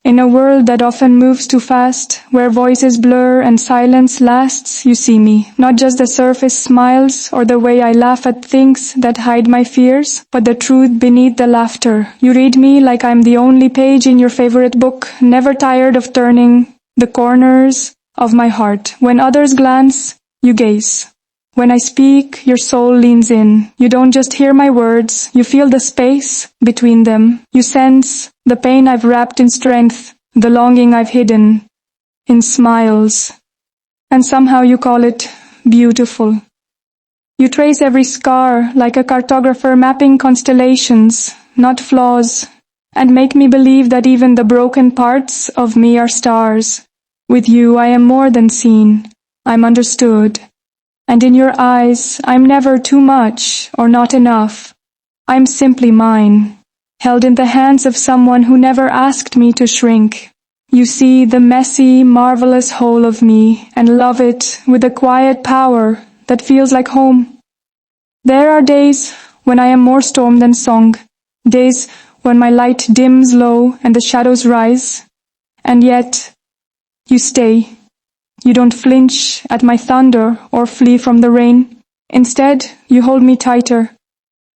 In a world that often moves too fast, where voices blur and silence lasts, you see me. Not just the surface smiles or the way I laugh at things that hide my fears, but the truth beneath the laughter. You read me like I'm the only page in your favorite book, never tired of turning the corners of my heart. When others glance, you gaze. When I speak, your soul leans in. You don't just hear my words, you feel the space between them. You sense the pain I've wrapped in strength, the longing I've hidden in smiles. And somehow you call it beautiful. You trace every scar like a cartographer mapping constellations, not flaws, and make me believe that even the broken parts of me are stars. With you I am more than seen, I'm understood. And in your eyes, I'm never too much or not enough. I'm simply mine, held in the hands of someone who never asked me to shrink. You see the messy, marvelous whole of me and love it with a quiet power that feels like home. There are days when I am more storm than song, days when my light dims low and the shadows rise, and yet you stay. You don't flinch at my thunder or flee from the rain. Instead, you hold me tighter,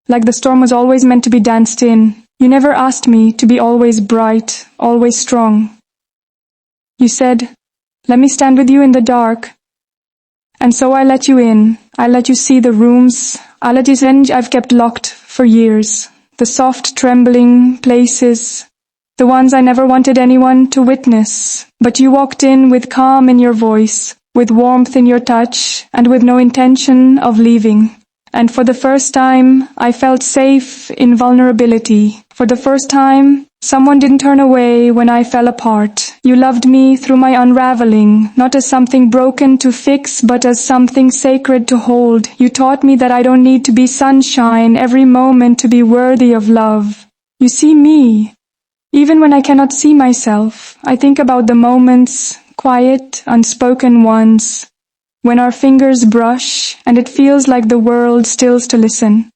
like the storm was always meant to be danced in. You never asked me to be always bright, always strong. You said, let me stand with you in the dark. And so I let you in. I let you see the rooms. I let you in I've kept locked for years. The soft, trembling places, the ones I never wanted anyone to witness. But you walked in with calm in your voice, with warmth in your touch, and with no intention of leaving. And for the first time, I felt safe in vulnerability. For the first time, someone didn't turn away when I fell apart. You loved me through my unraveling, not as something broken to fix, but as something sacred to hold. You taught me that I don't need to be sunshine every moment to be worthy of love. You see me. Even when I cannot see myself, I think about the moments, quiet, unspoken ones, when our fingers brush and it feels like the world stills to listen.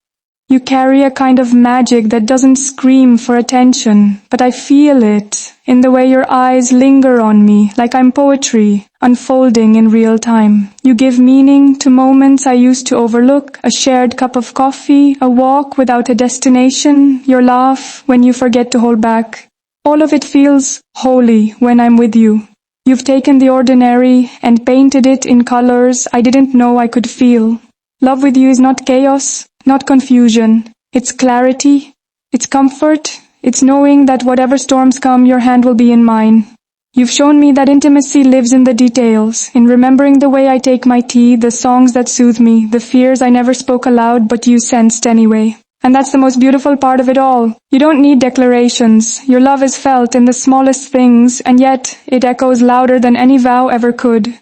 You carry a kind of magic that doesn't scream for attention, but I feel it in the way your eyes linger on me, like I'm poetry, unfolding in real time. You give meaning to moments I used to overlook, a shared cup of coffee, a walk without a destination, your laugh when you forget to hold back. All of it feels holy when I'm with you. You've taken the ordinary and painted it in colors I didn't know I could feel. Love with you is not chaos, not confusion. It's clarity, it's comfort, it's knowing that whatever storms come, your hand will be in mine. You've shown me that intimacy lives in the details, in remembering the way I take my tea, the songs that soothe me, the fears I never spoke aloud but you sensed anyway. And that's the most beautiful part of it all. You don't need declarations. Your love is felt in the smallest things, and yet it echoes louder than any vow ever could.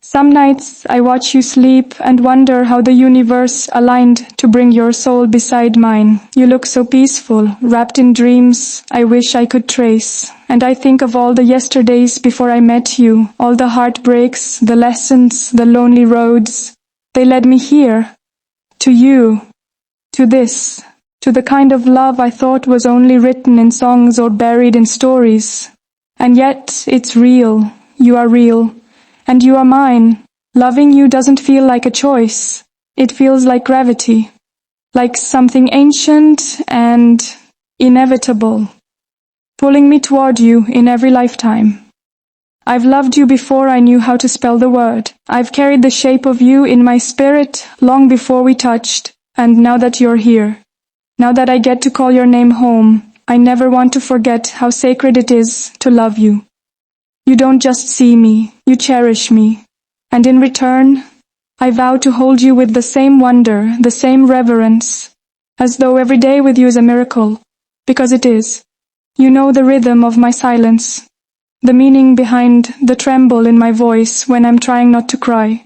Some nights I watch you sleep and wonder how the universe aligned to bring your soul beside mine. You look so peaceful, wrapped in dreams I wish I could trace. And I think of all the yesterdays before I met you, all the heartbreaks, the lessons, the lonely roads. They led me here, to you. To this, to the kind of love I thought was only written in songs or buried in stories. And yet, it's real. You are real. And you are mine. Loving you doesn't feel like a choice. It feels like gravity. Like something ancient and inevitable. Pulling me toward you in every lifetime. I've loved you before I knew how to spell the word. I've carried the shape of you in my spirit long before we touched. And now that you're here, now that I get to call your name home, I never want to forget how sacred it is to love you. You don't just see me, you cherish me. And in return, I vow to hold you with the same wonder, the same reverence, as though every day with you is a miracle, because it is. You know the rhythm of my silence, the meaning behind the tremble in my voice when I'm trying not to cry.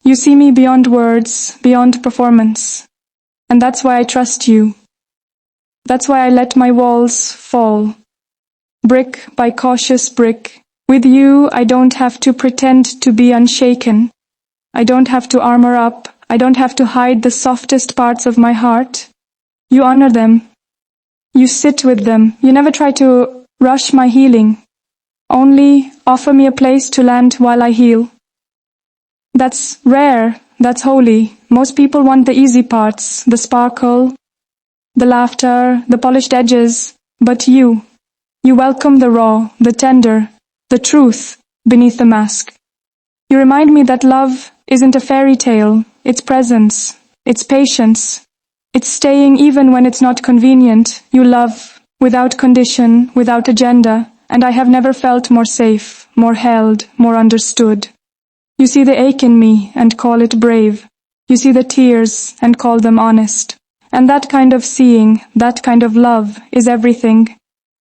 You see me beyond words, beyond performance. And that's why I trust you. That's why I let my walls fall, brick by cautious brick. With you, I don't have to pretend to be unshaken. I don't have to armor up. I don't have to hide the softest parts of my heart. You honor them. You sit with them. You never try to rush my healing. Only offer me a place to land while I heal. That's rare, that's holy. Most people want the easy parts, the sparkle, the laughter, the polished edges. But you welcome the raw, the tender, the truth beneath the mask. You remind me that love isn't a fairy tale. It's presence, it's patience, it's staying even when it's not convenient. You love without condition, without agenda, and I have never felt more safe, more held, more understood. You see the ache in me and call it brave. You see the tears and call them honest. And that kind of seeing, that kind of love is everything.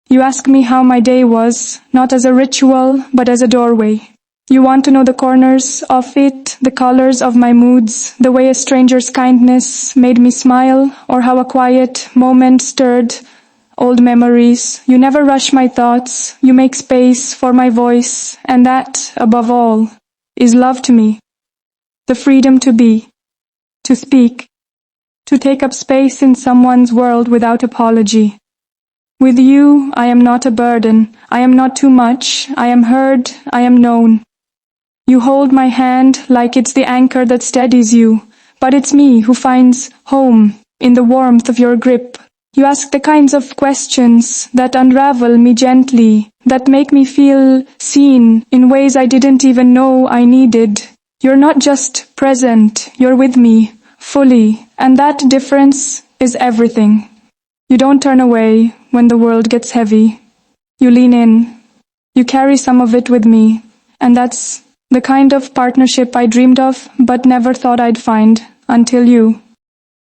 You ask me how my day was, not as a ritual, but as a doorway. You want to know the corners of it, the colors of my moods, the way a stranger's kindness made me smile, or how a quiet moment stirred old memories. You never rush my thoughts, you make space for my voice, and that, above all, is love to me. The freedom to be, to speak, to take up space in someone's world without apology. With you, I am not a burden, I am not too much, I am heard, I am known. You hold my hand like it's the anchor that steadies you, but it's me who finds home in the warmth of your grip. You ask the kinds of questions that unravel me gently, that make me feel seen in ways I didn't even know I needed. You're not just present, you're with me, fully, and that difference is everything. You don't turn away when the world gets heavy. You lean in. You carry some of it with me, and that's the kind of partnership I dreamed of but never thought I'd find until you.